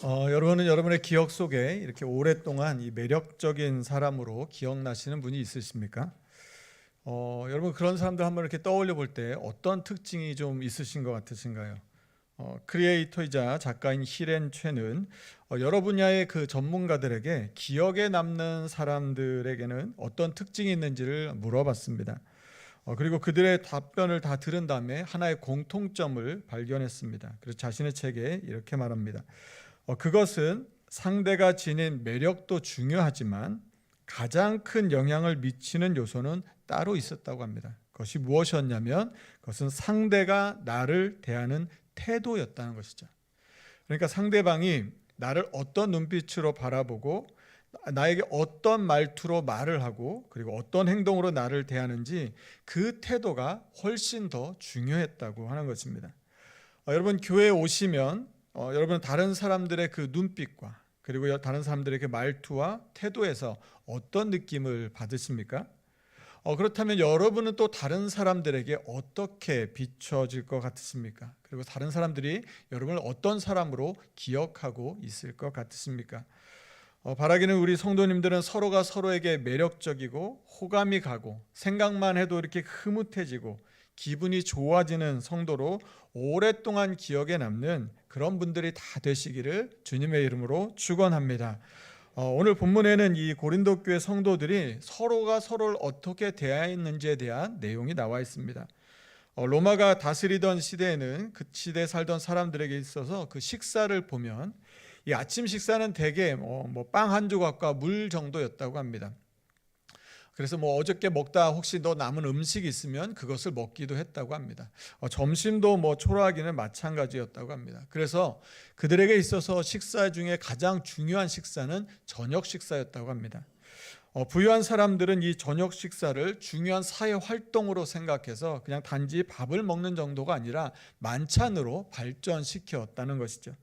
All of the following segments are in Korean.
여러분은 여러분의 기억 속에 이렇게 오랫동안 이 매력적인 사람으로 기억나시는 분이 있으십니까? 여러분 그런 사람들 한번 이렇게 떠올려 볼 때 어떤 특징이 좀 있으신 것 같으신가요? 크리에이터이자 작가인 히렌 최는 여러 분야의 그 전문가들에게 기억에 남는 사람들에게는 어떤 특징이 있는지를 물어봤습니다. 그리고 그들의 답변을 다 들은 다음에 하나의 공통점을 발견했습니다. 그래서 자신의 책에 이렇게 말합니다. 그것은 상대가 지닌 매력도 중요하지만 가장 큰 영향을 미치는 요소는 따로 있었다고 합니다. 그것이 무엇이었냐면 그것은 상대가 나를 대하는 태도였다는 것이죠. 그러니까 상대방이 나를 어떤 눈빛으로 바라보고 나에게 어떤 말투로 말을 하고 그리고 어떤 행동으로 나를 대하는지 그 태도가 훨씬 더 중요했다고 하는 것입니다. 여러분 교회에 오시면 여러분은 다른 사람들의 그 눈빛과 그리고 다른 사람들의 그 말투와 태도에서 어떤 느낌을 받으십니까? 그렇다면 여러분은 또 다른 사람들에게 어떻게 비춰질 것 같으십니까? 그리고 다른 사람들이 여러분을 어떤 사람으로 기억하고 있을 것 같으십니까? 바라기는 우리 성도님들은 서로가 서로에게 매력적이고 호감이 가고 생각만 해도 이렇게 흐뭇해지고 기분이 좋아지는 성도로 오랫동안 기억에 남는 그런 분들이 다 되시기를 주님의 이름으로 축원합니다. 오늘 본문에는 이 고린도 교회 성도들이 서로가 서로를 어떻게 대하였는지에 대한 내용이 나와 있습니다. 로마가 다스리던 시대에는 그 시대에 살던 사람들에게 있어서 그 식사를 보면 이 아침 식사는 대개 빵 한 조각과 물 정도였다고 합니다. 그래서 어저께 먹다 혹시 더 남은 음식이 있으면 그것을 먹기도 했다고 합니다. 점심도 초라하기는 마찬가지였다고 합니다. 그래서 그들에게 있어서 식사 중에 가장 중요한 식사는 저녁 식사였다고 합니다. 부유한 사람들은 이 저녁 식사를 중요한 사회 활동으로 생각해서 그냥 단지 밥을 먹는 정도가 아니라 만찬으로 발전시켰다는 것이죠.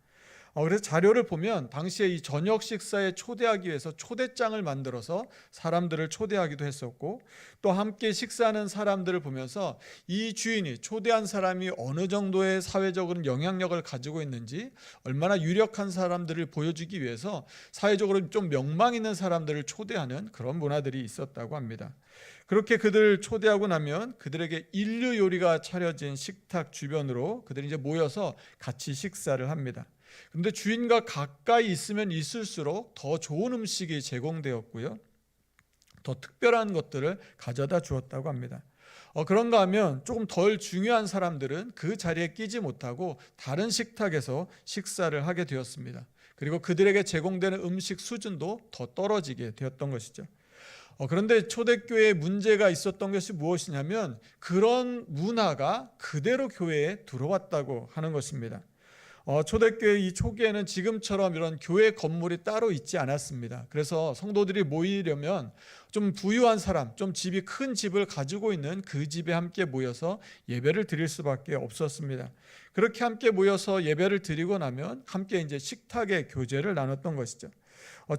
그래서 자료를 보면 당시에 이 저녁 식사에 초대하기 위해서 초대장을 만들어서 사람들을 초대하기도 했었고 또 함께 식사하는 사람들을 보면서 이 주인이 초대한 사람이 어느 정도의 사회적인 영향력을 가지고 있는지 얼마나 유력한 사람들을 보여주기 위해서 사회적으로 좀 명망 있는 사람들을 초대하는 그런 문화들이 있었다고 합니다. 그렇게 그들을 초대하고 나면 그들에게 인류 요리가 차려진 식탁 주변으로 그들이 이제 모여서 같이 식사를 합니다. 그런데 주인과 가까이 있으면 있을수록 더 좋은 음식이 제공되었고요. 더 특별한 것들을 가져다 주었다고 합니다. 그런가 하면 조금 덜 중요한 사람들은 그 자리에 끼지 못하고 다른 식탁에서 식사를 하게 되었습니다. 그리고 그들에게 제공되는 음식 수준도 더 떨어지게 되었던 것이죠. 그런데 초대교회에 문제가 있었던 것이 무엇이냐면 그런 문화가 그대로 교회에 들어왔다고 하는 것입니다. 초대교회 이 초기에는 지금처럼 이런 교회 건물이 따로 있지 않았습니다. 그래서 성도들이 모이려면 좀 부유한 사람, 좀 집이 큰 집을 가지고 있는 그 집에 함께 모여서 예배를 드릴 수밖에 없었습니다. 그렇게 함께 모여서 예배를 드리고 나면 함께 이제 식탁의 교제를 나눴던 것이죠.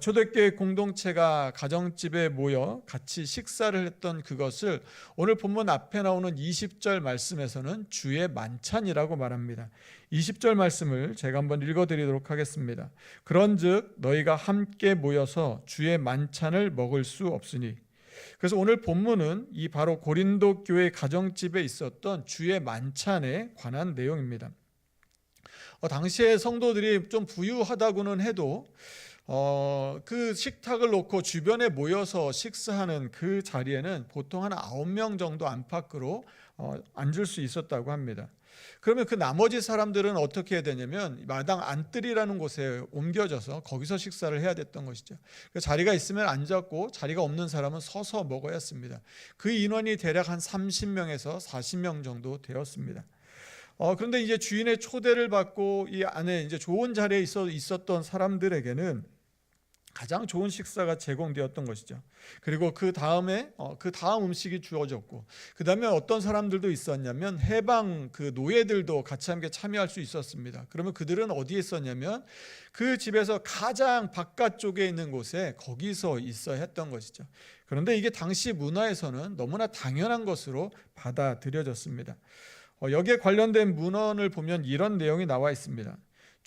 초대교회 공동체가 가정집에 모여 같이 식사를 했던 그것을 오늘 본문 앞에 나오는 20절 말씀에서는 주의 만찬이라고 말합니다. 20절 말씀을 제가 한번 읽어드리도록 하겠습니다. 그런즉 너희가 함께 모여서 주의 만찬을 먹을 수 없으니. 그래서 오늘 본문은 이 바로 고린도 교회 가정집에 있었던 주의 만찬에 관한 내용입니다. 당시에 성도들이 좀 부유하다고는 해도 그 식탁을 놓고 주변에 모여서 식사하는 그 자리에는 보통 한 9명 정도 안팎으로 앉을 수 있었다고 합니다. 그러면 그 나머지 사람들은 어떻게 해야 되냐면 마당 안뜰이라는 곳에 옮겨져서 거기서 식사를 해야 됐던 것이죠. 자리가 있으면 앉았고 자리가 없는 사람은 서서 먹어야 했습니다. 그 인원이 대략 한 30명에서 40명 정도 되었습니다. 그런데 이제 주인의 초대를 받고 이 안에 이제 좋은 자리에 있었던 사람들에게는 가장 좋은 식사가 제공되었던 것이죠. 그리고 그 다음 음식이 주어졌고, 그 다음에 어떤 사람들도 있었냐면 해방 그 노예들도 같이 함께 참여할 수 있었습니다. 그러면 그들은 어디에 있었냐면 그 집에서 가장 바깥쪽에 있는 곳에 거기서 있어야 했던 것이죠. 그런데 이게 당시 문화에서는 너무나 당연한 것으로 받아들여졌습니다. 여기에 관련된 문헌을 보면 이런 내용이 나와 있습니다.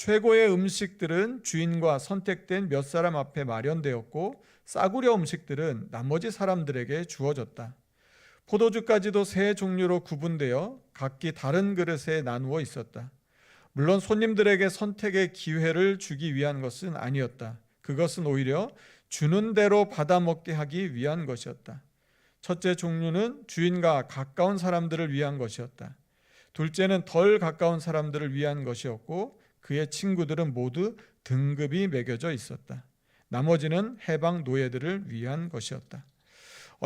최고의 음식들은 주인과 선택된 몇 사람 앞에 마련되었고 싸구려 음식들은 나머지 사람들에게 주어졌다. 포도주까지도 세 종류로 구분되어 각기 다른 그릇에 나누어 있었다. 물론 손님들에게 선택의 기회를 주기 위한 것은 아니었다. 그것은 오히려 주는 대로 받아먹게 하기 위한 것이었다. 첫째 종류는 주인과 가까운 사람들을 위한 것이었다. 둘째는 덜 가까운 사람들을 위한 것이었고 그의 친구들은 모두 등급이 매겨져 있었다. 나머지는 해방 노예들을 위한 것이었다.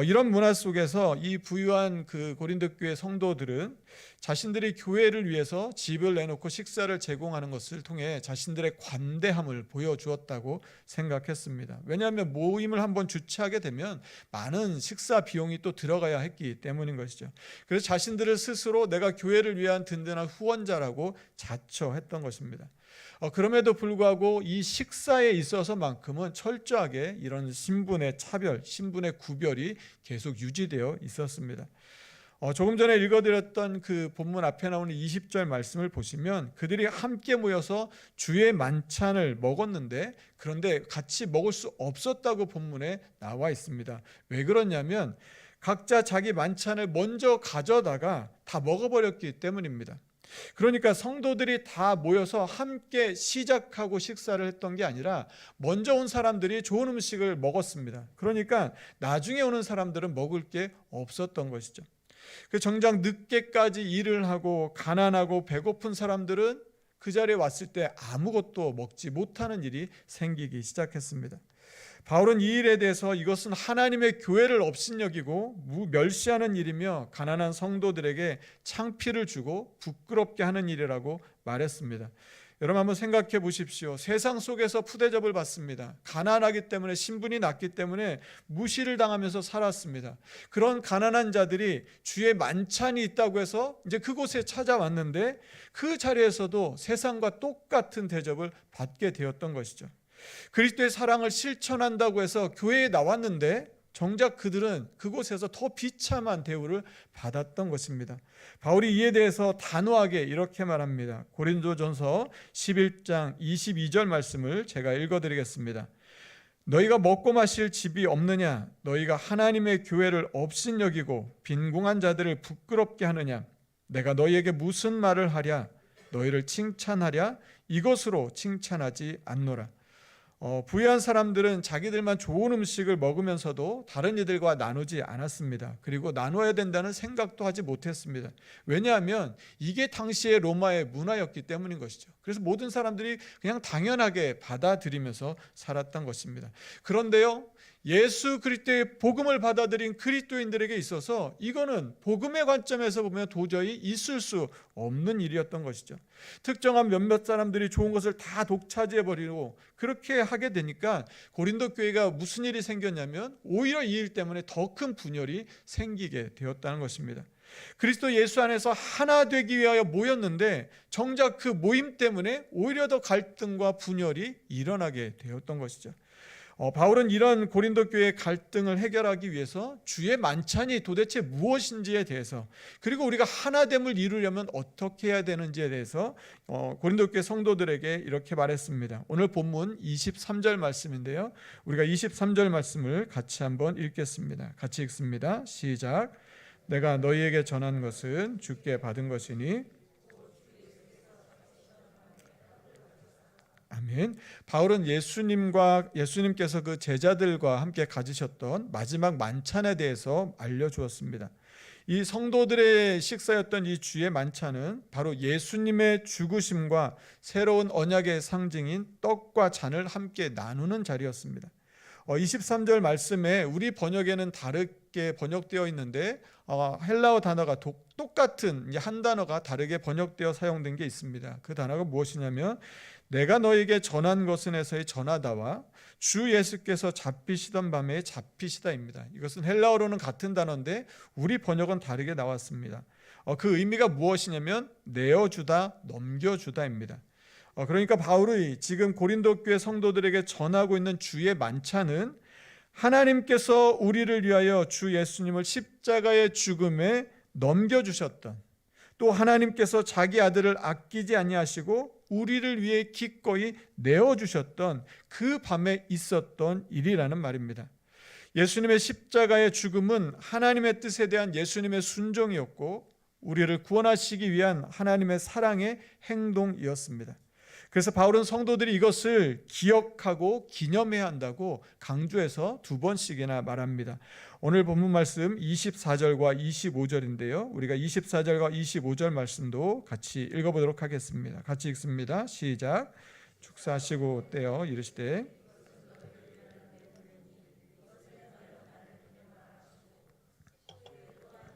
이런 문화 속에서 이 부유한 그 고린도 교회 성도들은 자신들이 교회를 위해서 집을 내놓고 식사를 제공하는 것을 통해 자신들의 관대함을 보여주었다고 생각했습니다. 왜냐하면 모임을 한번 주최하게 되면 많은 식사 비용이 또 들어가야 했기 때문인 것이죠. 그래서 자신들을 스스로 내가 교회를 위한 든든한 후원자라고 자처했던 것입니다. 그럼에도 불구하고 이 식사에 있어서만큼은 철저하게 이런 신분의 차별, 신분의 구별이 계속 유지되어 있었습니다. 조금 전에 읽어드렸던 그 본문 앞에 나오는 20절 말씀을 보시면 그들이 함께 모여서 주의 만찬을 먹었는데 그런데 같이 먹을 수 없었다고 본문에 나와 있습니다. 왜 그러냐면 각자 자기 만찬을 먼저 가져다가 다 먹어버렸기 때문입니다. 그러니까 성도들이 다 모여서 함께 시작하고 식사를 했던 게 아니라 먼저 온 사람들이 좋은 음식을 먹었습니다. 그러니까 나중에 오는 사람들은 먹을 게 없었던 것이죠. 정작 늦게까지 일을 하고 가난하고 배고픈 사람들은 그 자리에 왔을 때 아무것도 먹지 못하는 일이 생기기 시작했습니다. 바울은 이 일에 대해서 이것은 하나님의 교회를 업신여기고 멸시하는 일이며 가난한 성도들에게 창피를 주고 부끄럽게 하는 일이라고 말했습니다. 여러분 한번 생각해 보십시오. 세상 속에서 푸대접을 받습니다. 가난하기 때문에 신분이 낮기 때문에 무시를 당하면서 살았습니다. 그런 가난한 자들이 주의 만찬이 있다고 해서 이제 그곳에 찾아왔는데 그 자리에서도 세상과 똑같은 대접을 받게 되었던 것이죠. 그리스도의 사랑을 실천한다고 해서 교회에 나왔는데 정작 그들은 그곳에서 더 비참한 대우를 받았던 것입니다. 바울이 이에 대해서 단호하게 이렇게 말합니다. 고린도전서 11장 22절 말씀을 제가 읽어드리겠습니다. 너희가 먹고 마실 집이 없느냐? 너희가 하나님의 교회를 업신여기고 빈궁한 자들을 부끄럽게 하느냐? 내가 너희에게 무슨 말을 하랴? 너희를 칭찬하랴? 이것으로 칭찬하지 않노라. 부유한 사람들은 자기들만 좋은 음식을 먹으면서도 다른 이들과 나누지 않았습니다. 그리고 나눠야 된다는 생각도 하지 못했습니다. 왜냐하면 이게 당시의 로마의 문화였기 때문인 것이죠. 그래서 모든 사람들이 그냥 당연하게 받아들이면서 살았던 것입니다. 그런데요, 예수 그리스도의 복음을 받아들인 그리스도인들에게 있어서 이거는 복음의 관점에서 보면 도저히 있을 수 없는 일이었던 것이죠. 특정한 몇몇 사람들이 좋은 것을 다 독차지해버리고 그렇게 하게 되니까 고린도 교회가 무슨 일이 생겼냐면 오히려 이 일 때문에 더 큰 분열이 생기게 되었다는 것입니다. 그리스도 예수 안에서 하나 되기 위하여 모였는데 정작 그 모임 때문에 오히려 더 갈등과 분열이 일어나게 되었던 것이죠. 바울은 이런 고린도 교회의 갈등을 해결하기 위해서 주의 만찬이 도대체 무엇인지에 대해서 그리고 우리가 하나됨을 이루려면 어떻게 해야 되는지에 대해서 고린도 교회 성도들에게 이렇게 말했습니다. 오늘 본문 23절 말씀인데요. 우리가 23절 말씀을 같이 한번 읽겠습니다. 같이 읽습니다. 시작. 내가 너희에게 전한 것은 주께 받은 것이니 아멘. 바울은 예수님께서 그 제자들과 함께 가지셨던 마지막 만찬에 대해서 알려주었습니다. 이 성도들의 식사였던 이 주의 만찬은 바로 예수님의 죽으심과 새로운 언약의 상징인 떡과 잔을 함께 나누는 자리였습니다. 23절 말씀에 우리 번역에는 다르게 번역되어 있는데 헬라어 단어가 똑같은 한 단어가 다르게 번역되어 사용된 게 있습니다. 그 단어가 무엇이냐면 내가 너에게 전한 것은에서의 전하다와 주 예수께서 잡히시던 밤에 잡히시다입니다. 이것은 헬라어로는 같은 단어인데 우리 번역은 다르게 나왔습니다. 그 의미가 무엇이냐면 내어주다, 넘겨주다입니다. 그러니까 바울이 지금 고린도 교회 성도들에게 전하고 있는 주의 만찬은 하나님께서 우리를 위하여 주 예수님을 십자가의 죽음에 넘겨주셨던 또 하나님께서 자기 아들을 아끼지 아니하시고 우리를 위해 기꺼이 내어주셨던 그 밤에 있었던 일이라는 말입니다. 예수님의 십자가의 죽음은 하나님의 뜻에 대한 예수님의 순종이었고 우리를 구원하시기 위한 하나님의 사랑의 행동이었습니다. 그래서 바울은 성도들이 이것을 기억하고 기념해야 한다고 강조해서 2번씩이나 말합니다. 오늘 본문 말씀 24절과 25절인데요. 우리가 24절과 25절 말씀도 같이 읽어보도록 하겠습니다. 같이 읽습니다. 시작. 축사하시고 떼어 이르시되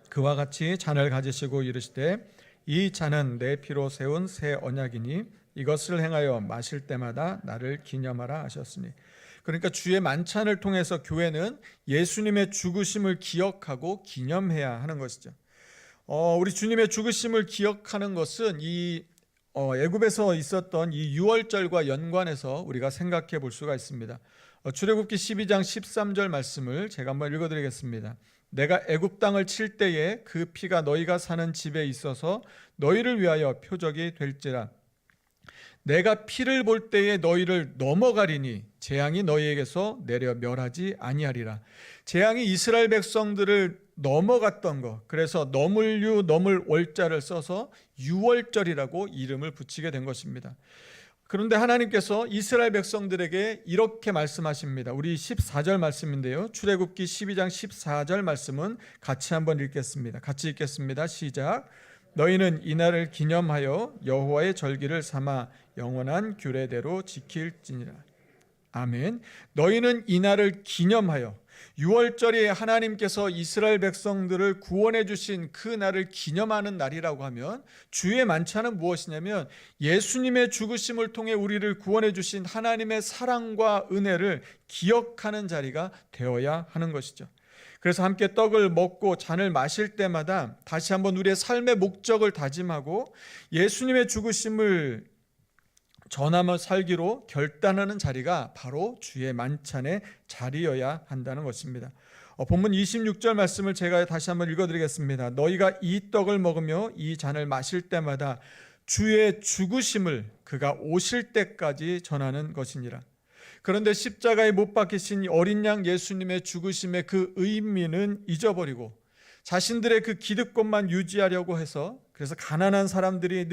그와 같이 잔을 가지시고 이르시되 이 잔은 내 피로 세운 새 언약이니 이것을 행하여 마실 때마다 나를 기념하라 하셨으니. 그러니까 주의 만찬을 통해서 교회는 예수님의 죽으심을 기억하고 기념해야 하는 것이죠. 우리 주님의 죽으심을 기억하는 것은 이 애굽에서 있었던 이 유월절과 연관해서 우리가 생각해 볼 수가 있습니다. 출애굽기 12장 13절 말씀을 제가 한번 읽어드리겠습니다. 내가 애굽 땅을 칠 때에 그 피가 너희가 사는 집에 있어서 너희를 위하여 표적이 될지라. 내가 피를 볼 때에 너희를 넘어가리니 재앙이 너희에게서 내려 멸하지 아니하리라. 재앙이 이스라엘 백성들을 넘어갔던 것, 그래서 넘을 월자를 써서 유월절이라고 이름을 붙이게 된 것입니다. 그런데 하나님께서 이스라엘 백성들에게 이렇게 말씀하십니다. 우리 14절 말씀인데요. 출애굽기 12장 14절 말씀은 같이 한번 읽겠습니다. 같이 읽겠습니다. 시작. 너희는 이날을 기념하여 여호와의 절기를 삼아 영원한 규례대로 지킬지니라. 아멘. 너희는 이날을 기념하여, 유월절이 하나님께서 이스라엘 백성들을 구원해 주신 그 날을 기념하는 날이라고 하면 주의 만찬은 무엇이냐면 예수님의 죽으심을 통해 우리를 구원해 주신 하나님의 사랑과 은혜를 기억하는 자리가 되어야 하는 것이죠. 그래서 함께 떡을 먹고 잔을 마실 때마다 다시 한번 우리의 삶의 목적을 다짐하고 예수님의 죽으심을 전하며 살기로 결단하는 자리가 바로 주의 만찬의 자리여야 한다는 것입니다. 본문 26절 말씀을 제가 다시 한번 읽어드리겠습니다. 너희가 이 떡을 먹으며 이 잔을 마실 때마다 주의 죽으심을 그가 오실 때까지 전하는 것이니라. 그런데 십자가에 못 박히신 어린 양 예수님의 죽으심의 그 의미는 잊어버리고 자신들의 그 기득권만 유지하려고 해서, 그래서 가난한 사람들이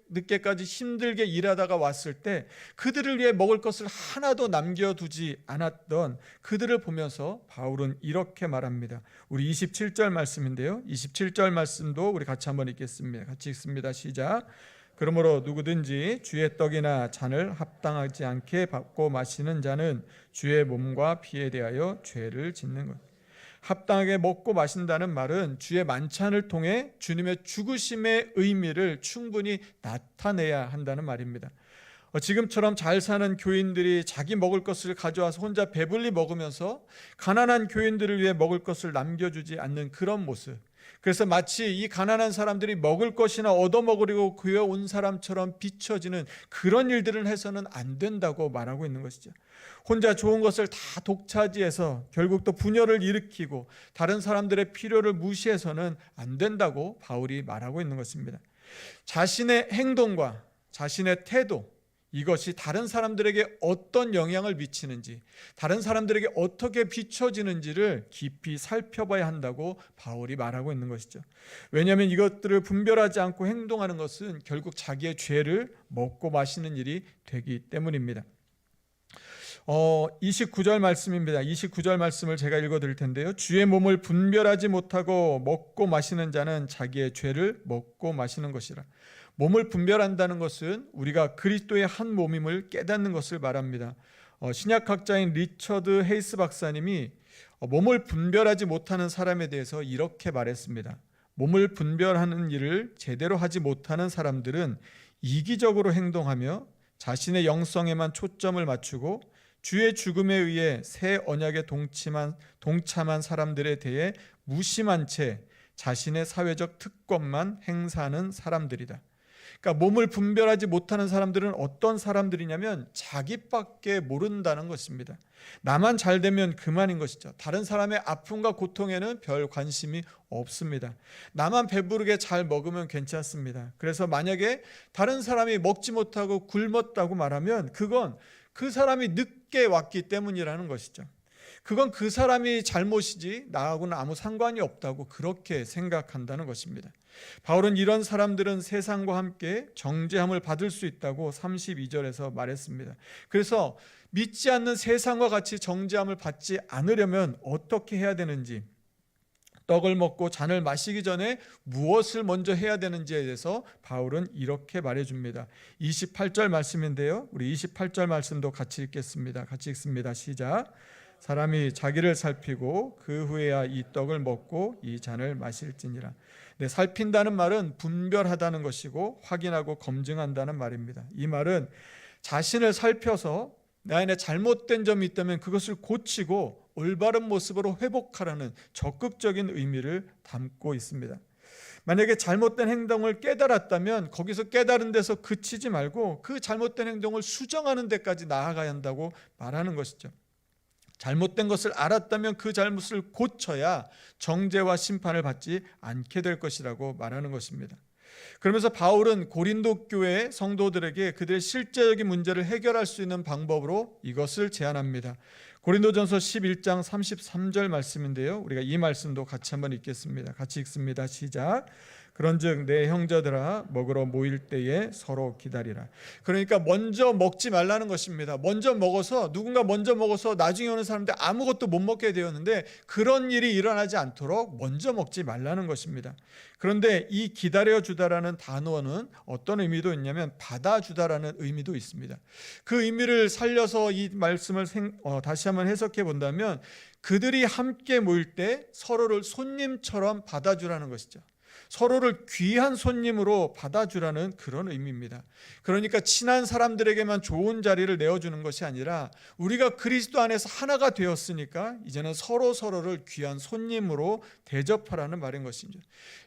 늦게까지 힘들게 일하다가 왔을 때 그들을 위해 먹을 것을 하나도 남겨두지 않았던 그들을 보면서 바울은 이렇게 말합니다. 우리 27절 말씀인데요. 27절 말씀도 우리 같이 한번 읽겠습니다. 같이 읽습니다. 시작. 그러므로 누구든지 주의 떡이나 잔을 합당하지 않게 받고 마시는 자는 주의 몸과 피에 대하여 죄를 짓는 것. 합당하게 먹고 마신다는 말은 주의 만찬을 통해 주님의 죽으심의 의미를 충분히 나타내야 한다는 말입니다. 지금처럼 잘 사는 교인들이 자기 먹을 것을 가져와서 혼자 배불리 먹으면서 가난한 교인들을 위해 먹을 것을 남겨주지 않는 그런 모습, 그래서 마치 이 가난한 사람들이 먹을 것이나 얻어먹으려고 교회에 온 사람처럼 비춰지는 그런 일들을 해서는 안 된다고 말하고 있는 것이죠. 혼자 좋은 것을 다 독차지해서 결국 또 분열을 일으키고 다른 사람들의 필요를 무시해서는 안 된다고 바울이 말하고 있는 것입니다. 자신의 행동과 자신의 태도, 이것이 다른 사람들에게 어떤 영향을 미치는지, 다른 사람들에게 어떻게 비춰지는지를 깊이 살펴봐야 한다고 바울이 말하고 있는 것이죠. 왜냐하면 이것들을 분별하지 않고 행동하는 것은 결국 자기의 죄를 먹고 마시는 일이 되기 때문입니다. 29절 말씀입니다. 29절 말씀을 제가 읽어드릴 텐데요. 주의 몸을 분별하지 못하고 먹고 마시는 자는 자기의 죄를 먹고 마시는 것이라. 몸을 분별한다는 것은 우리가 그리스도의 한 몸임을 깨닫는 것을 말합니다. 신약학자인 리처드 헤이스 박사님이 몸을 분별하지 못하는 사람에 대해서 이렇게 말했습니다. 몸을 분별하는 일을 제대로 하지 못하는 사람들은 이기적으로 행동하며 자신의 영성에만 초점을 맞추고 주의 죽음에 의해 새 언약에 동참한 사람들에 대해 무심한 채 자신의 사회적 특권만 행사하는 사람들이다. 그러니까 몸을 분별하지 못하는 사람들은 어떤 사람들이냐면 자기밖에 모른다는 것입니다. 나만 잘 되면 그만인 것이죠. 다른 사람의 아픔과 고통에는 별 관심이 없습니다. 나만 배부르게 잘 먹으면 괜찮습니다. 그래서 만약에 다른 사람이 먹지 못하고 굶었다고 말하면 그건 그 사람이 늦게 왔기 때문이라는 것이죠. 그건 그 사람이 잘못이지 나하고는 아무 상관이 없다고 그렇게 생각한다는 것입니다. 바울은 이런 사람들은 세상과 함께 정죄함을 받을 수 있다고 32절에서 말했습니다. 그래서 믿지 않는 세상과 같이 정죄함을 받지 않으려면 어떻게 해야 되는지, 떡을 먹고 잔을 마시기 전에 무엇을 먼저 해야 되는지에 대해서 바울은 이렇게 말해줍니다. 28절 말씀인데요, 우리 28절 말씀도 같이 읽겠습니다. 같이 읽습니다. 시작. 사람이 자기를 살피고 그 후에야 이 떡을 먹고 이 잔을 마실지니라. 네, 살핀다는 말은 분별하다는 것이고 확인하고 검증한다는 말입니다. 이 말은 자신을 살펴서 내 안에 잘못된 점이 있다면 그것을 고치고 올바른 모습으로 회복하라는 적극적인 의미를 담고 있습니다. 만약에 잘못된 행동을 깨달았다면 거기서 깨달은 데서 그치지 말고 그 잘못된 행동을 수정하는 데까지 나아가야 한다고 말하는 것이죠. 잘못된 것을 알았다면 그 잘못을 고쳐야 정죄와 심판을 받지 않게 될 것이라고 말하는 것입니다. 그러면서 바울은 고린도 교회 성도들에게 그들의 실제적인 문제를 해결할 수 있는 방법으로 이것을 제안합니다. 고린도전서 11장 33절 말씀인데요, 우리가 이 말씀도 같이 한번 읽겠습니다. 같이 읽습니다. 시작. 그런즉 내 형제들아 먹으러 모일 때에 서로 기다리라. 그러니까 먼저 먹지 말라는 것입니다. 누군가 먼저 먹어서 나중에 오는 사람들 아무것도 못 먹게 되었는데 그런 일이 일어나지 않도록 먼저 먹지 말라는 것입니다. 그런데 이 기다려주다라는 단어는 어떤 의미도 있냐면 받아주다라는 의미도 있습니다. 그 의미를 살려서 이 말씀을 다시 한번 해석해 본다면 그들이 함께 모일 때 서로를 손님처럼 받아주라는 것이죠. 서로를 귀한 손님으로 받아주라는 그런 의미입니다. 그러니까 친한 사람들에게만 좋은 자리를 내어주는 것이 아니라 우리가 그리스도 안에서 하나가 되었으니까 이제는 서로를 귀한 손님으로 대접하라는 말인 것이죠.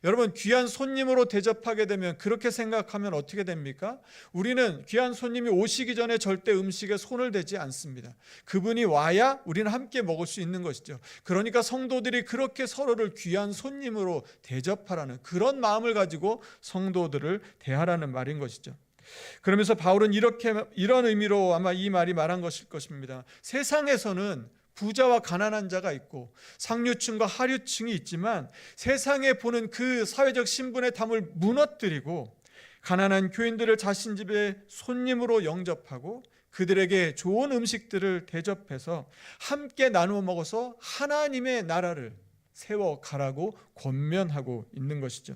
여러분, 귀한 손님으로 대접하게 되면, 그렇게 생각하면 어떻게 됩니까? 우리는 귀한 손님이 오시기 전에 절대 음식에 손을 대지 않습니다. 그분이 와야 우리는 함께 먹을 수 있는 것이죠. 그러니까 성도들이 그렇게 서로를 귀한 손님으로 대접하라는 그런 마음을 가지고 성도들을 대하라는 말인 것이죠. 그러면서 바울은 이런 의미로 아마 이 말이 말한 것일 것입니다. 세상에서는 부자와 가난한 자가 있고 상류층과 하류층이 있지만 세상에 보는 그 사회적 신분의 담을 무너뜨리고 가난한 교인들을 자신 집에 손님으로 영접하고 그들에게 좋은 음식들을 대접해서 함께 나누어 먹어서 하나님의 나라를 세워가라고 권면하고 있는 것이죠.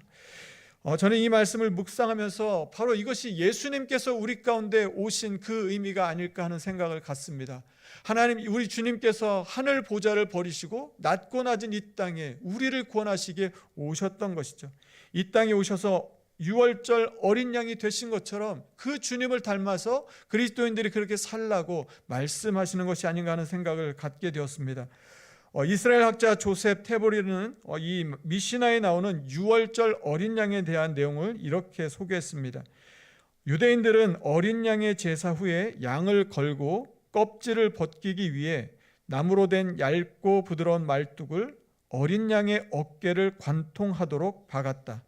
저는 이 말씀을 묵상하면서 바로 이것이 예수님께서 우리 가운데 오신 그 의미가 아닐까 하는 생각을 갖습니다. 하나님, 우리 주님께서 하늘 보좌를 버리시고 낮고 낮은 이 땅에 우리를 구원하시기에 오셨던 것이죠. 이 땅에 오셔서 유월절 어린 양이 되신 것처럼 그 주님을 닮아서 그리스도인들이 그렇게 살라고 말씀하시는 것이 아닌가 하는 생각을 갖게 되었습니다. 이스라엘 학자 조셉 테보리는 이 미시나에 나오는 유월절 어린 양에 대한 내용을 이렇게 소개했습니다. 유대인들은 어린 양의 제사 후에 양을 걸고 껍질을 벗기기 위해 나무로 된 얇고 부드러운 말뚝을 어린 양의 어깨를 관통하도록 박았다.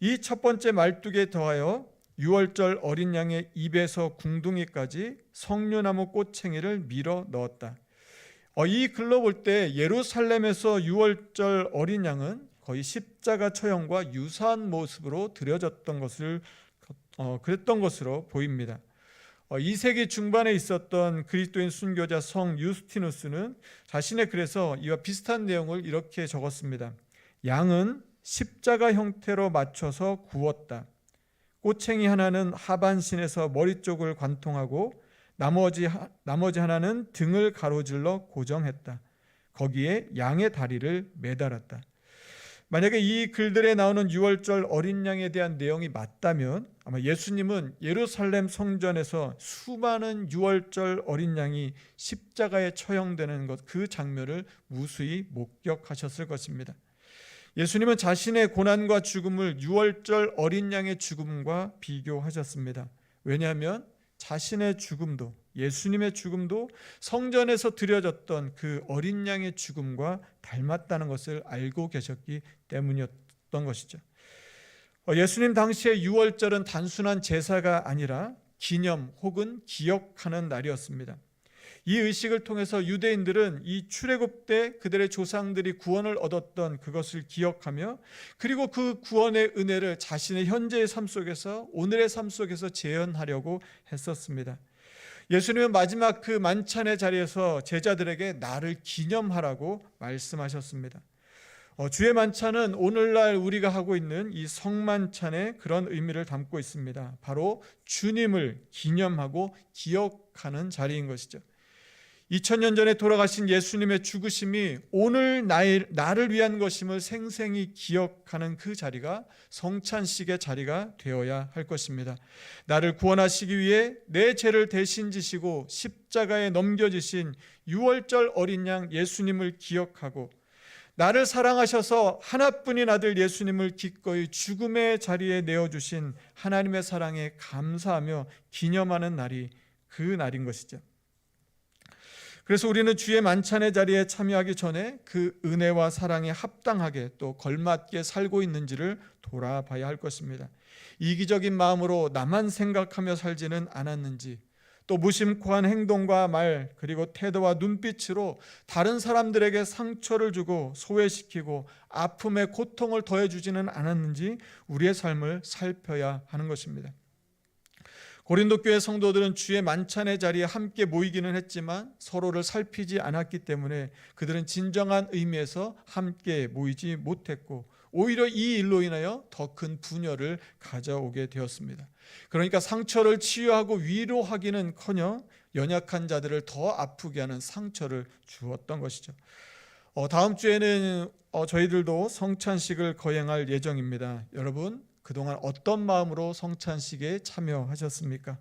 이 첫 번째 말뚝에 더하여 유월절 어린 양의 입에서 궁둥이까지 석류나무 꼬챙이를 밀어 넣었다. 이 글로 볼 때 예루살렘에서 유월절 어린 양은 거의 십자가 처형과 유사한 모습으로 드려졌던 것을 그랬던 것으로 보입니다. 2세기 중반에 있었던 그리스도인 순교자 성 유스티누스는 자신의 글에서 이와 비슷한 내용을 이렇게 적었습니다. 양은 십자가 형태로 맞춰서 구웠다. 꼬챙이 하나는 하반신에서 머리 쪽을 관통하고 나머지 하나는 등을 가로질러 고정했다. 거기에 양의 다리를 매달았다. 만약에 이 글들에 나오는 유월절 어린 양에 대한 내용이 맞다면 아마 예수님은 예루살렘 성전에서 수많은 유월절 어린 양이 십자가에 처형되는 것, 그 장면을 무수히 목격하셨을 것입니다. 예수님은 자신의 고난과 죽음을 유월절 어린 양의 죽음과 비교하셨습니다. 왜냐하면 자신의 죽음도, 예수님의 죽음도 성전에서 드려졌던 그 어린 양의 죽음과 닮았다는 것을 알고 계셨기 때문이었던 것이죠. 예수님 당시의 유월절은 단순한 제사가 아니라 기념 혹은 기억하는 날이었습니다. 이 의식을 통해서 유대인들은 이 출애굽 때 그들의 조상들이 구원을 얻었던 그것을 기억하며, 그리고 그 구원의 은혜를 자신의 현재의 삶 속에서, 오늘의 삶 속에서 재현하려고 했었습니다. 예수님은 마지막 그 만찬의 자리에서 제자들에게 나를 기념하라고 말씀하셨습니다. 주의 만찬은 오늘날 우리가 하고 있는 이 성만찬의 그런 의미를 담고 있습니다. 바로 주님을 기념하고 기억하는 자리인 것이죠. 2000년 전에 돌아가신 예수님의 죽으심이 오늘 나를 위한 것임을 생생히 기억하는 그 자리가 성찬식의 자리가 되어야 할 것입니다. 나를 구원하시기 위해 내 죄를 대신 지시고 십자가에 넘겨지신 유월절 어린 양 예수님을 기억하고, 나를 사랑하셔서 하나뿐인 아들 예수님을 기꺼이 죽음의 자리에 내어주신 하나님의 사랑에 감사하며 기념하는 날이 그 날인 것이죠. 그래서 우리는 주의 만찬의 자리에 참여하기 전에 그 은혜와 사랑에 합당하게 또 걸맞게 살고 있는지를 돌아봐야 할 것입니다. 이기적인 마음으로 나만 생각하며 살지는 않았는지, 또 무심코한 행동과 말 그리고 태도와 눈빛으로 다른 사람들에게 상처를 주고 소외시키고 아픔에 고통을 더해주지는 않았는지 우리의 삶을 살펴야 하는 것입니다. 고린도 교회 성도들은 주의 만찬의 자리에 함께 모이기는 했지만 서로를 살피지 않았기 때문에 그들은 진정한 의미에서 함께 모이지 못했고, 오히려 이 일로 인하여 더 큰 분열을 가져오게 되었습니다. 그러니까 상처를 치유하고 위로하기는커녕 연약한 자들을 더 아프게 하는 상처를 주었던 것이죠. 다음 주에는 저희들도 성찬식을 거행할 예정입니다. 여러분, 그동안 어떤 마음으로 성찬식에 참여하셨습니까?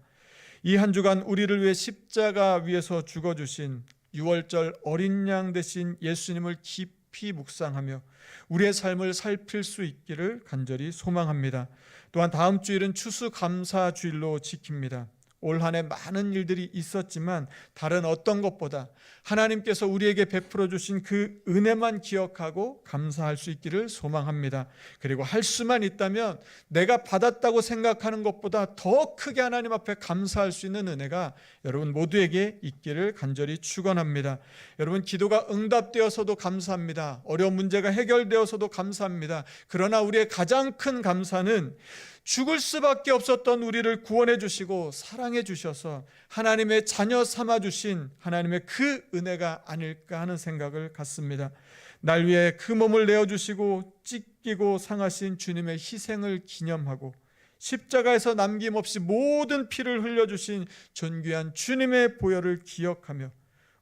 이 한 주간 우리를 위해 십자가 위에서 죽어주신 유월절 어린 양 되신 예수님을 깊이 묵상하며 우리의 삶을 살필 수 있기를 간절히 소망합니다. 또한 다음 주일은 추수감사주일로 지킵니다. 올 한 해 많은 일들이 있었지만 다른 어떤 것보다 하나님께서 우리에게 베풀어 주신 그 은혜만 기억하고 감사할 수 있기를 소망합니다. 그리고 할 수만 있다면 내가 받았다고 생각하는 것보다 더 크게 하나님 앞에 감사할 수 있는 은혜가 여러분 모두에게 있기를 간절히 축원합니다. 여러분, 기도가 응답되어서도 감사합니다. 어려운 문제가 해결되어서도 감사합니다. 그러나 우리의 가장 큰 감사는 죽을 수밖에 없었던 우리를 구원해 주시고 사랑해 주셔서 하나님의 자녀 삼아 주신 하나님의 그 은혜가 아닐까 하는 생각을 갖습니다. 날 위해 그 몸을 내어주시고 찢기고 상하신 주님의 희생을 기념하고 십자가에서 남김없이 모든 피를 흘려주신 존귀한 주님의 보혈을 기억하며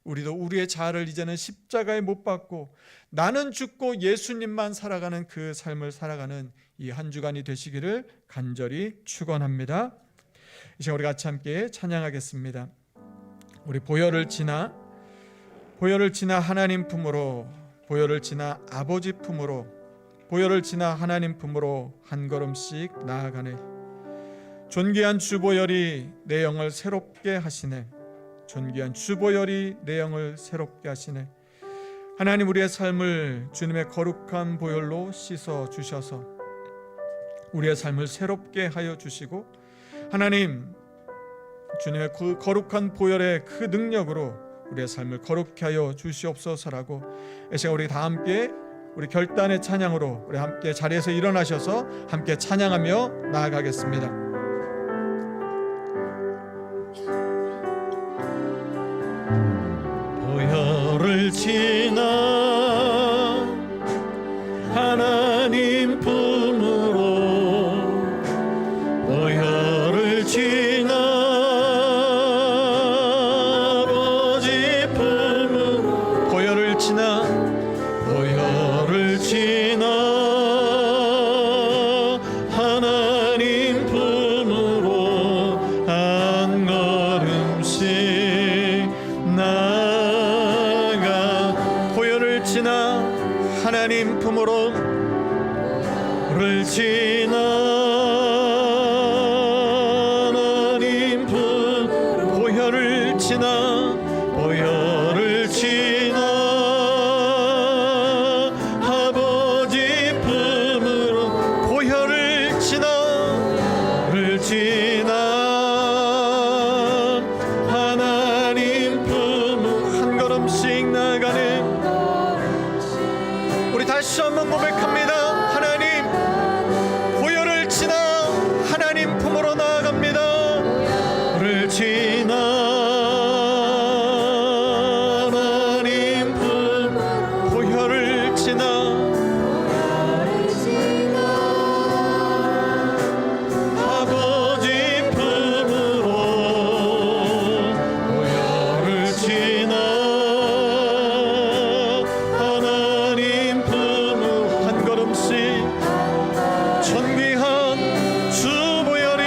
우리도 우리의 자아를 이제는 십자가에 못 박고 나는 죽고 예수님만 살아가는 그 삶을 살아가는 이 한 주간이 되시기를 간절히 축원합니다. 이제 우리 같이 함께 찬양하겠습니다. 우리 보혈을 지나 하나님 품으로, 보혈을 지나 아버지 품으로, 보혈을 지나 하나님 품으로 한 걸음씩 나아가네. 존귀한 주보혈이 내 영을 새롭게 하시네. 존귀한 주보혈이 내 영을 새롭게 하시네. 하나님, 우리의 삶을 주님의 거룩한 보혈로 씻어 주셔서 우리의 삶을 새롭게 하여 주시고, 하나님 주님의 그 거룩한 보혈의 그 능력으로 우리의 삶을 거룩케 하여 주시옵소서라고 이 시간 우리 다 함께 우리 결단의 찬양으로 우리 함께 자리에서 일어나셔서 함께 찬양하며 나아가겠습니다. 보혈을 지나 하나님 품으로, 보혈을 지나 아버지 품으로, 보혈을 지나 하나님 품으로 한 걸음씩 나아가. 보혈을 지나 하나님 품으로 보혈을 지나 하나님 품 보혈을 지나 아버지 품으로 보혈을 지나 하나님 품으로 한 걸음씩 나가는 우리 다시 한번 고백합니다. 하나님 보혈을 지나 하나님 품으로 나아갑니다. 보혈을 지나 하나님 품 보혈을 지나 아버지 품으로 보혈을 지나 하나님 품으로 한 걸음씩 존귀한 주 보혈이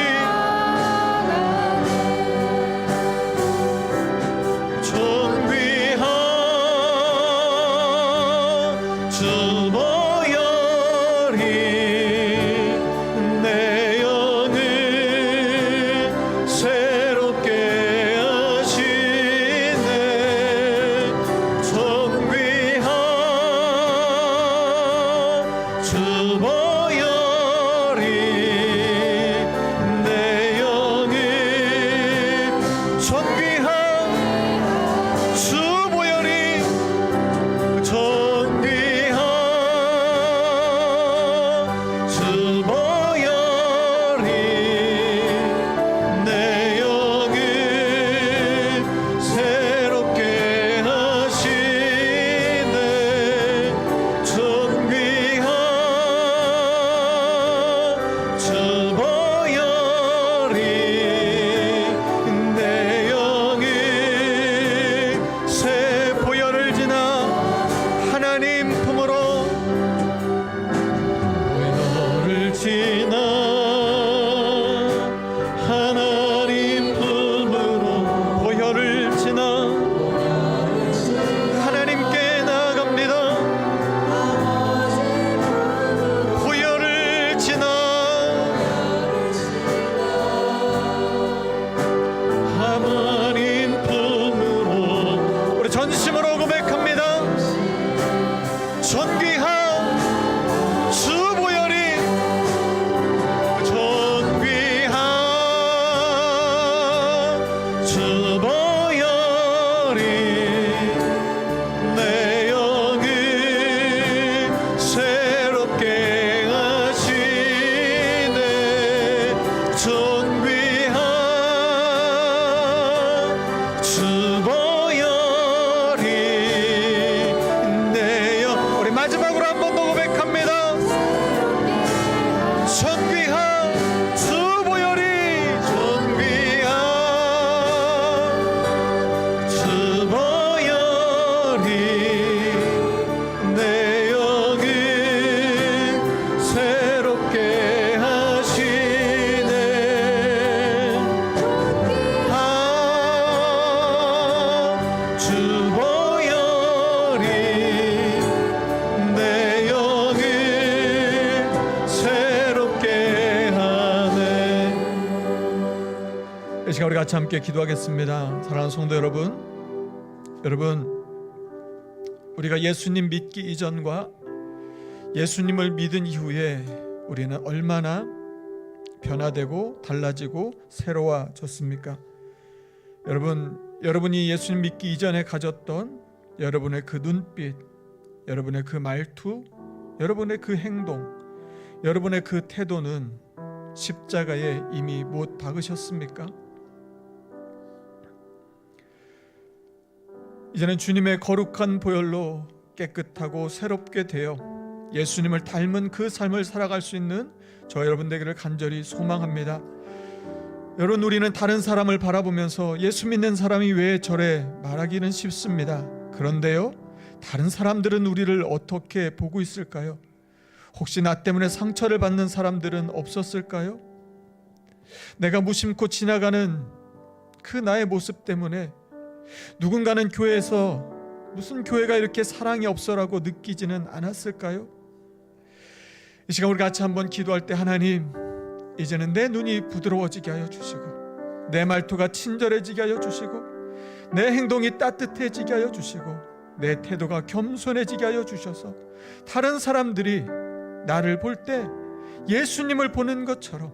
존귀한 주 보혈이 내 영을 새롭게 하시네. 존귀한 주 보혈이 내 영을 존귀한 주 보혈이 존귀한 주 보혈이 내 영을 새롭게 하시네. 존귀한 주 보혈이 내 영을 새 보혈을 지나 하나님 품으로 보혈을 지나 하나님 품으로 보혈을 지나 하나님께 나아갑니다. 보혈을 지나 하나님 품으로 우리 전심으로 고백합니다. 존귀한 주 보혈이 존귀한 주 보혈이 내 영을 새롭게 하시네. 존귀한 주 보혈이 내 영 우리 마지막으로 한 번 더 고백합니다. 존귀한 주 보혈이 존귀한 주 보혈이 내 영을 새롭게 하시네. 주 보혈이 내 영을 새롭게 하네. 이 시간 우리 같이 함께 기도하겠습니다. 사랑하는 성도 여러분, 우리가 예수님 믿기 이전과 예수님을 믿은 이후에 우리는 얼마나 변화되고 달라지고 새로워졌습니까? 여러분이 예수님 믿기 이전에 가졌던 여러분의 그 눈빛, 여러분의 그 말투, 여러분의 그 행동, 여러분의 그 태도는 십자가에 이미 못 박으셨습니까? 이제는 주님의 거룩한 보혈로 깨끗하고 새롭게 되어 예수님을 닮은 그 삶을 살아갈 수 있는 저 여러분 되기를 간절히 소망합니다. 여러분, 우리는 다른 사람을 바라보면서 예수 믿는 사람이 왜 저래 말하기는 쉽습니다. 그런데요, 다른 사람들은 우리를 어떻게 보고 있을까요? 혹시 나 때문에 상처를 받는 사람들은 없었을까요? 내가 무심코 지나가는 그 나의 모습 때문에 누군가는 교회에서 무슨 교회가 이렇게 사랑이 없어라고 느끼지는 않았을까요? 이 시간 우리 같이 한번 기도할 때, 하나님, 이제는 내 눈이 부드러워지게 하여 주시고, 내 말투가 친절해지게 하여 주시고, 내 행동이 따뜻해지게 하여 주시고, 내 태도가 겸손해지게 하여 주셔서 다른 사람들이 나를 볼 때 예수님을 보는 것처럼,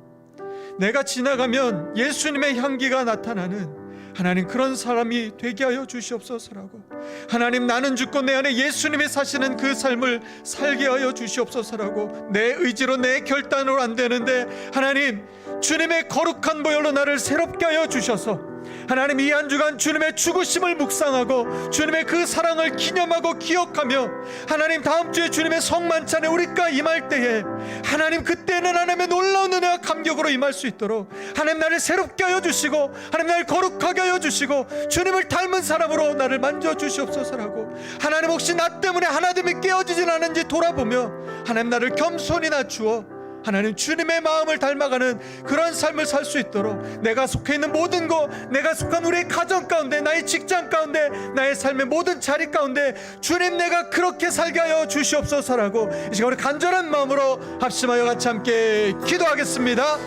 내가 지나가면 예수님의 향기가 나타나는 하나님, 그런 사람이 되게 하여 주시옵소서라고. 하나님, 나는 죽고 내 안에 예수님이 사시는 그 삶을 살게 하여 주시옵소서라고. 내 의지로, 내 결단으로 안 되는데 하나님, 주님의 거룩한 보혈로 나를 새롭게 하여 주셔서 하나님, 이 한 주간 주님의 죽으심을 묵상하고 주님의 그 사랑을 기념하고 기억하며, 하나님, 다음 주에 주님의 성만찬에 우리가 임할 때에 하나님, 그때는 하나님의 놀라운 은혜와 감격으로 임할 수 있도록 하나님, 나를 새롭게 하여 주시고 하나님, 나를 거룩하게 하여 주시고 주님을 닮은 사람으로 나를 만져 주시옵소서라고. 하나님, 혹시 나 때문에 하나님이 깨어지진 않은지 돌아보며 하나님, 나를 겸손히 낮추어 하나님, 주님의 마음을 닮아가는 그런 삶을 살 수 있도록, 내가 속해 있는 모든 것, 내가 속한 우리의 가정 가운데, 나의 직장 가운데, 나의 삶의 모든 자리 가운데 주님, 내가 그렇게 살게 하여 주시옵소서라고 이 시간 우리 간절한 마음으로 합심하여 같이 함께 기도하겠습니다.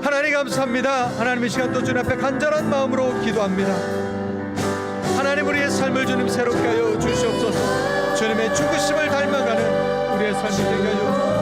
하나님, 감사합니다. 하나님, 이 시간 또 주님 앞에 간절한 마음으로 기도합니다. 하나님, 우리의 삶을 주님 새롭게 하여 주시옵소서. 주님의 죽으심을 닮아가는 우리의 삶이 되게 하여 주시옵소서.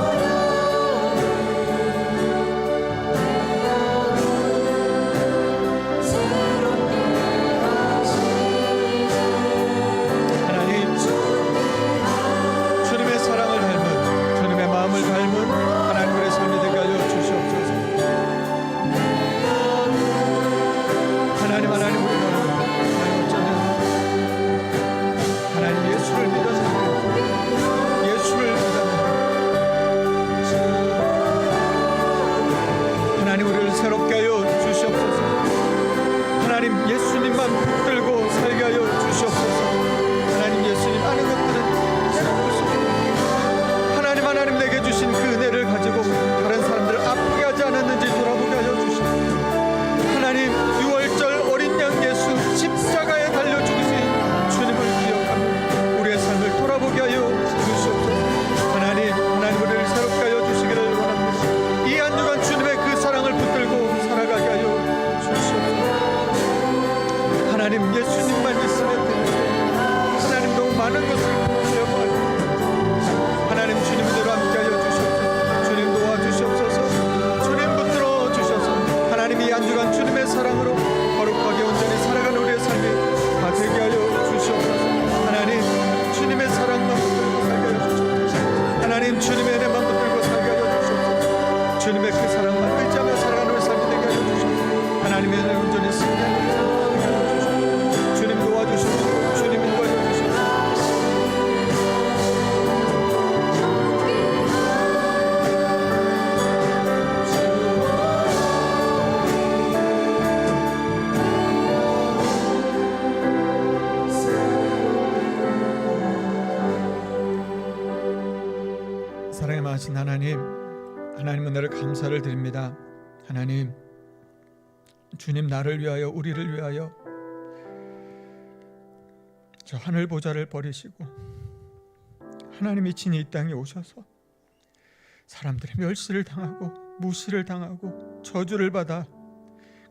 사랑의 많으신 하나님, 하나님 은혜를 감사를 드립니다. 하나님, 주님, 나를 위하여, 우리를 위하여 저 하늘 보좌를 버리시고 하나님이 친히 이 땅에 오셔서 사람들의 멸시를 당하고 무시를 당하고 저주를 받아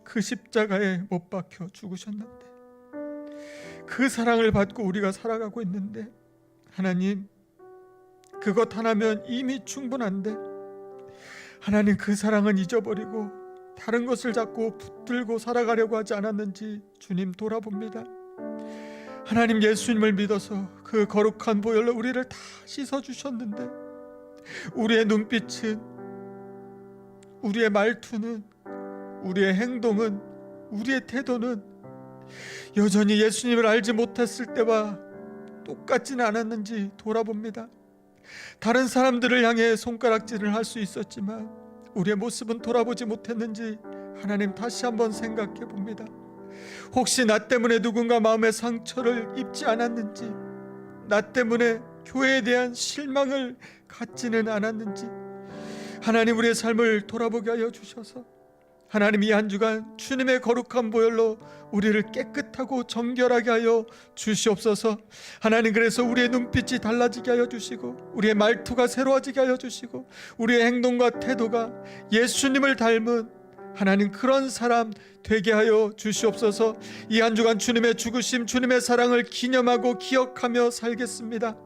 그 십자가에 못 박혀 죽으셨는데, 그 사랑을 받고 우리가 살아가고 있는데, 하나님, 그것 하나면 이미 충분한데 하나님, 그 사랑은 잊어버리고 다른 것을 자꾸 붙들고 살아가려고 하지 않았는지 주님 돌아봅니다. 하나님, 예수님을 믿어서 그 거룩한 보혈로 우리를 다 씻어주셨는데, 우리의 눈빛은, 우리의 말투는, 우리의 행동은, 우리의 태도는 여전히 예수님을 알지 못했을 때와 똑같지는 않았는지 돌아봅니다. 다른 사람들을 향해 손가락질을 할 수 있었지만 우리의 모습은 돌아보지 못했는지 하나님 다시 한번 생각해 봅니다. 혹시 나 때문에 누군가 마음의 상처를 입지 않았는지, 나 때문에 교회에 대한 실망을 갖지는 않았는지 하나님, 우리의 삶을 돌아보게 하여 주셔서 하나님, 이 한 주간 주님의 거룩한 보혈로 우리를 깨끗하고 정결하게 하여 주시옵소서. 하나님, 그래서 우리의 눈빛이 달라지게 하여 주시고, 우리의 말투가 새로워지게 하여 주시고, 우리의 행동과 태도가 예수님을 닮은 하나님, 그런 사람 되게 하여 주시옵소서. 이 한 주간 주님의 죽으심, 주님의 사랑을 기념하고 기억하며 살겠습니다.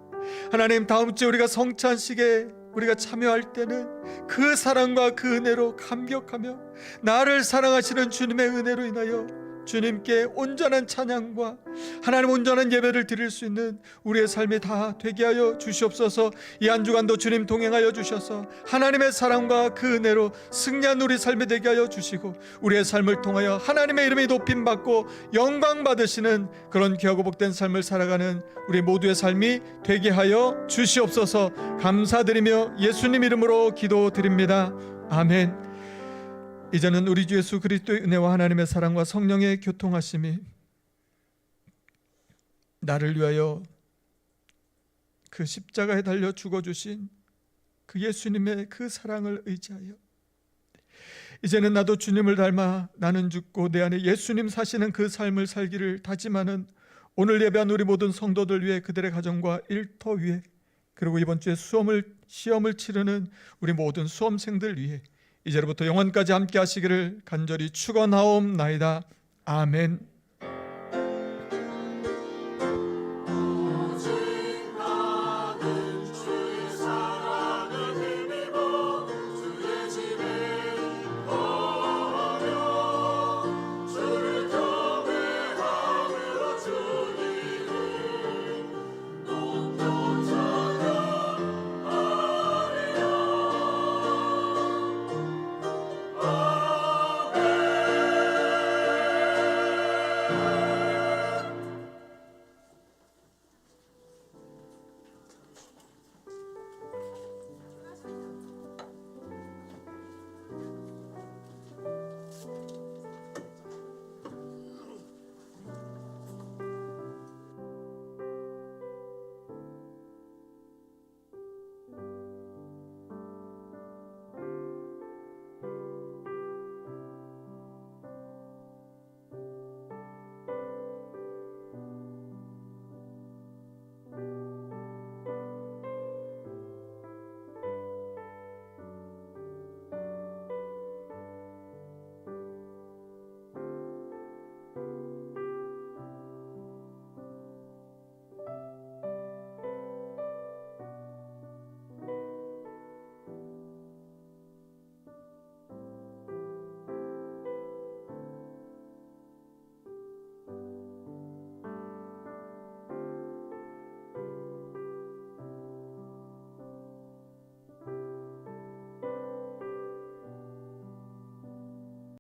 하나님, 다음 주에 우리가 성찬식에 우리가 참여할 때는 그 사랑과 그 은혜로 감격하며 나를 사랑하시는 주님의 은혜로 인하여 주님께 온전한 찬양과 하나님 온전한 예배를 드릴 수 있는 우리의 삶이 다 되게 하여 주시옵소서. 이 한 주간도 주님 동행하여 주셔서 하나님의 사랑과 그 은혜로 승리한 우리 삶이 되게 하여 주시고, 우리의 삶을 통하여 하나님의 이름이 높임받고 영광 받으시는 그런 귀하고 복된 삶을 살아가는 우리 모두의 삶이 되게 하여 주시옵소서. 감사드리며 예수님 이름으로 기도드립니다. 아멘. 이제는 우리 주 예수 그리스도의 은혜와 하나님의 사랑과 성령의 교통하심이 나를 위하여 그 십자가에 달려 죽어주신 그 예수님의 그 사랑을 의지하여 이제는 나도 주님을 닮아 나는 죽고 내 안에 예수님 사시는 그 삶을 살기를 다짐하는 오늘 예배한 우리 모든 성도들 위해, 그들의 가정과 일터 위에, 그리고 이번 주에 시험을 치르는 우리 모든 수험생들 위해 이제로부터 영원까지 함께 하시기를 간절히 축원하옵나이다. 아멘.